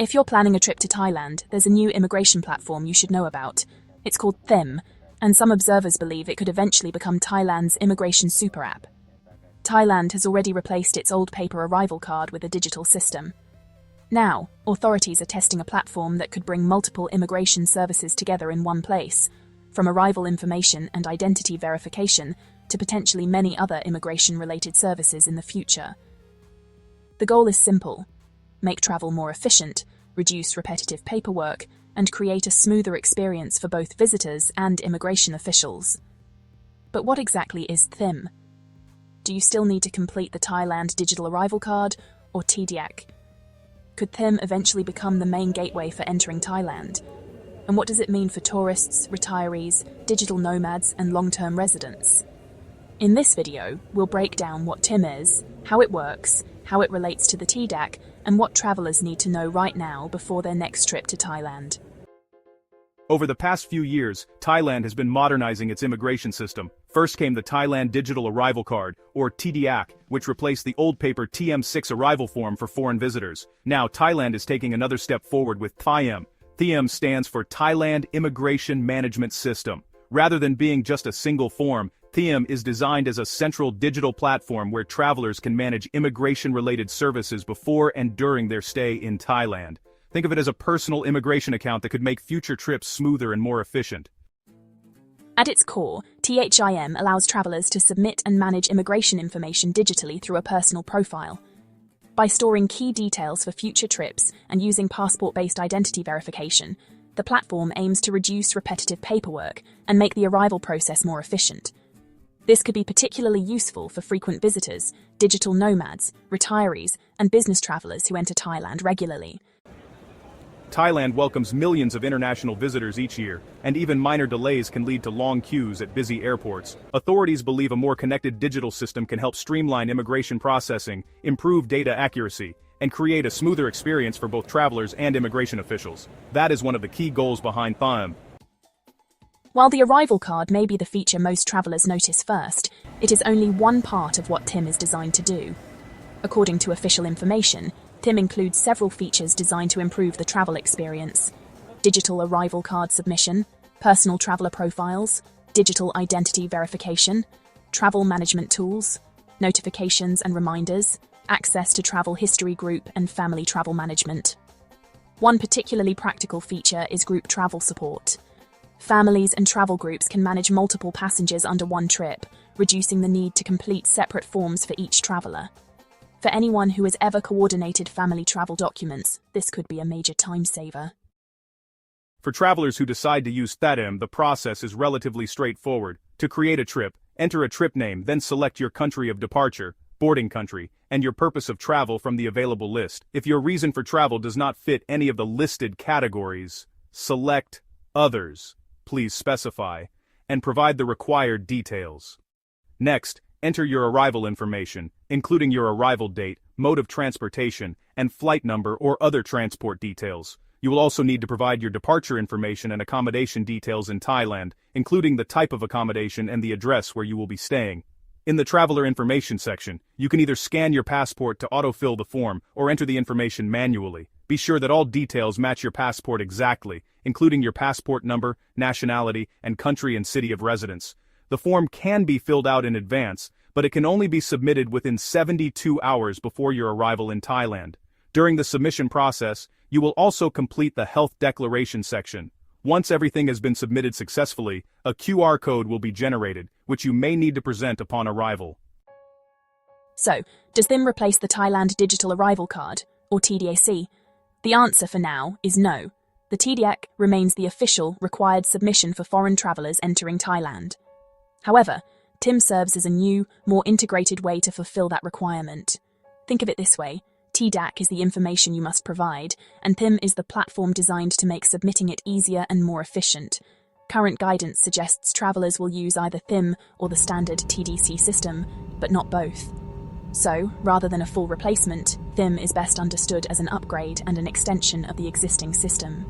If you're planning a trip to Thailand, there's a new immigration platform you should know about. It's called THIM, and some observers believe it could eventually become Thailand's immigration super app. Thailand has already replaced its old paper arrival card with a digital system. Now, authorities are testing a platform that could bring multiple immigration services together in one place, from arrival information and identity verification to potentially many other immigration-related services in the future. The goal is simple: make travel more efficient, reduce repetitive paperwork, and create a smoother experience for both visitors and immigration officials. But what exactly is THIM? Do you still need to complete the Thailand Digital Arrival Card, or TDAC? Could THIM eventually become the main gateway for entering Thailand? And what does it mean for tourists, retirees, digital nomads, and long-term residents? In this video, we'll break down what THIM is, how it works, how it relates to the TDAC, and what travelers need to know right now before their next trip to Thailand. Over the past few years, Thailand has been modernizing its immigration system. First came the Thailand Digital Arrival Card, or TDAC, which replaced the old paper TM6 arrival form for foreign visitors. Now Thailand is taking another step forward with THIM'S. THIM'S stands for Thailand Immigration Management System. Rather than being just a single form, THIM'S is designed as a central digital platform where travelers can manage immigration-related services before and during their stay in Thailand. Think of it as a personal immigration account that could make future trips smoother and more efficient. At its core, THIM allows travelers to submit and manage immigration information digitally through a personal profile. By storing key details for future trips and using passport-based identity verification, the platform aims to reduce repetitive paperwork and make the arrival process more efficient. This could be particularly useful for frequent visitors, digital nomads, retirees, and business travelers who enter Thailand regularly. Thailand welcomes millions of international visitors each year, and even minor delays can lead to long queues at busy airports. Authorities believe a more connected digital system can help streamline immigration processing, improve data accuracy, and create a smoother experience for both travelers and immigration officials. That is one of the key goals behind THIM. While the arrival card may be the feature most travelers notice first, it is only one part of what THIM is designed to do. According to official information, THIM includes several features designed to improve the travel experience: digital arrival card submission, personal traveler profiles, digital identity verification, travel management tools, notifications and reminders, access to travel history group and family travel management. One particularly practical feature is group travel support. Families and travel groups can manage multiple passengers under one trip, reducing the need to complete separate forms for each traveler. For anyone who has ever coordinated family travel documents, this could be a major time saver. For travelers who decide to use THIM, the process is relatively straightforward. To create a trip, enter a trip name, then select your country of departure, boarding country, and your purpose of travel from the available list. If your reason for travel does not fit any of the listed categories, select Others, please specify, and provide the required details. Next, enter your arrival information, including your arrival date, mode of transportation, and flight number or other transport details. You will also need to provide your departure information and accommodation details in Thailand, including the type of accommodation and the address where you will be staying. In the traveler information section, you can either scan your passport to autofill the form or enter the information manually. Be sure that all details match your passport exactly, including your passport number, nationality, and country and city of residence. The form can be filled out in advance, but it can only be submitted within 72 hours before your arrival in Thailand. During the submission process, you will also complete the health declaration section. Once everything has been submitted successfully, a QR code will be generated, which you may need to present upon arrival. So, does THIM replace the Thailand Digital Arrival Card, or TDAC? The answer for now is no. The TDAC remains the official, required submission for foreign travelers entering Thailand. However, THIM serves as a new, more integrated way to fulfill that requirement. Think of it this way: TDAC is the information you must provide, and THIM is the platform designed to make submitting it easier and more efficient. Current guidance suggests travelers will use either THIM or the standard TDC system, but not both. So, rather than a full replacement, THIM is best understood as an upgrade and an extension of the existing system.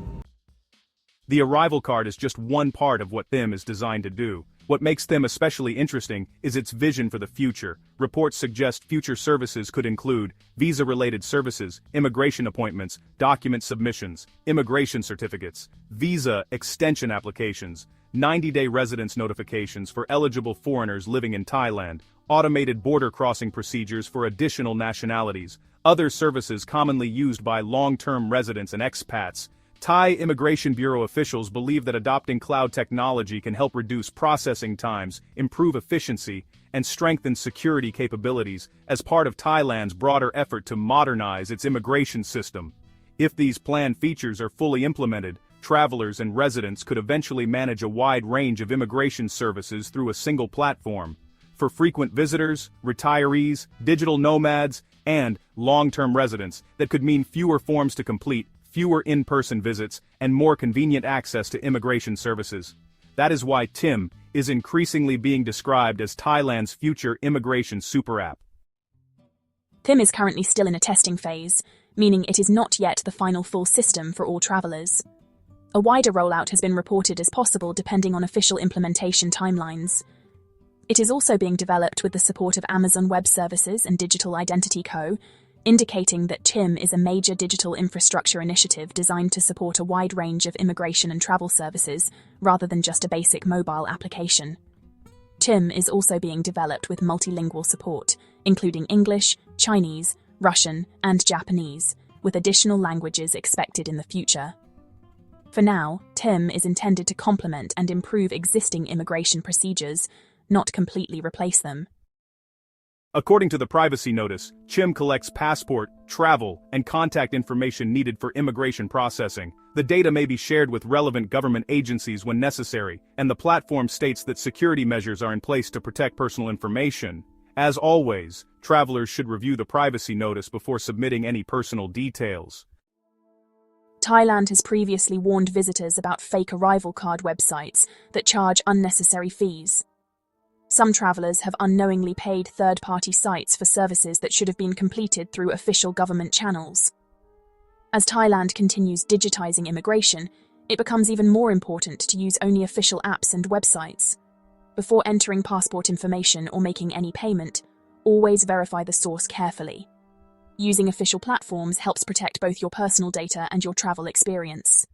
The arrival card is just one part of what THIM is designed to do. What makes THIM especially interesting is its vision for the future. Reports suggest future services could include visa-related services, immigration appointments, document submissions, immigration certificates, visa extension applications, 90-day residence notifications for eligible foreigners living in Thailand, automated border crossing procedures for additional nationalities, other services commonly used by long-term residents and expats. Thai Immigration Bureau officials believe that adopting cloud technology can help reduce processing times, improve efficiency, and strengthen security capabilities as part of Thailand's broader effort to modernize its immigration system. If these planned features are fully implemented, travelers and residents could eventually manage a wide range of immigration services through a single platform. For frequent visitors, retirees, digital nomads, and long-term residents, that could mean fewer forms to complete, fewer in-person visits, and more convenient access to immigration services. That is why THIM is increasingly being described as Thailand's future immigration super app. THIM is currently still in a testing phase, meaning it is not yet the final full system for all travelers. A wider rollout has been reported as possible depending on official implementation timelines. It is also being developed with the support of Amazon Web Services and Digital Identity Co., indicating that THIM is a major digital infrastructure initiative designed to support a wide range of immigration and travel services, rather than just a basic mobile application. THIM is also being developed with multilingual support, including English, Chinese, Russian, and Japanese, with additional languages expected in the future. For now, THIM is intended to complement and improve existing immigration procedures, not completely replace them. According to the privacy notice, THIM collects passport, travel, and contact information needed for immigration processing. The data may be shared with relevant government agencies when necessary, and the platform states that security measures are in place to protect personal information. As always, travelers should review the privacy notice before submitting any personal details. Thailand has previously warned visitors about fake arrival card websites that charge unnecessary fees. Some travelers have unknowingly paid third-party sites for services that should have been completed through official government channels. As Thailand continues digitizing immigration, it becomes even more important to use only official apps and websites. Before entering passport information or making any payment, always verify the source carefully. Using official platforms helps protect both your personal data and your travel experience.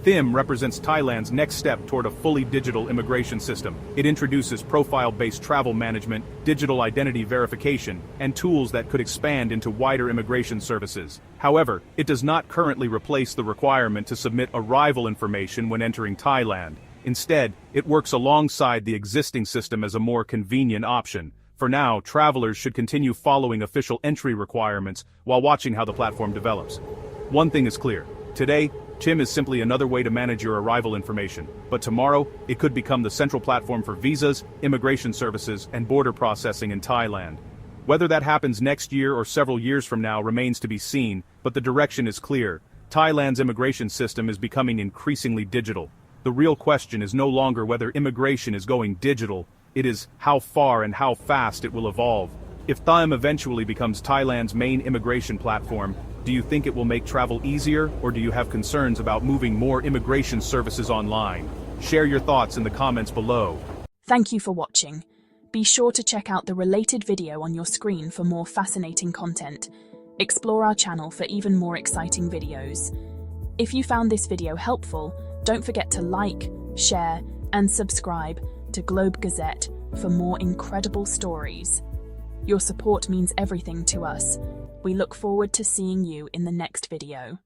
THIM represents Thailand's next step toward a fully digital immigration system. It introduces profile-based travel management, digital identity verification, and tools that could expand into wider immigration services. However, it does not currently replace the requirement to submit arrival information when entering Thailand. Instead, it works alongside the existing system as a more convenient option. For now, travelers should continue following official entry requirements while watching how the platform develops. One thing is clear. Today, THIM is simply another way to manage your arrival information, but tomorrow, it could become the central platform for visas, immigration services, and border processing in Thailand. Whether that happens next year or several years from now remains to be seen, but the direction is clear. Thailand's immigration system is becoming increasingly digital. The real question is no longer whether immigration is going digital, it is how far and how fast it will evolve. If THIM eventually becomes Thailand's main immigration platform, do you think it will make travel easier, or do you have concerns about moving more immigration services online? Share your thoughts in the comments below. Thank you for watching. Be sure to check out the related video on your screen for more fascinating content. Explore our channel for even more exciting videos. If you found this video helpful, don't forget to like, share, and subscribe to GlobeGazette for more incredible stories. Your support means everything to us. We look forward to seeing you in the next video.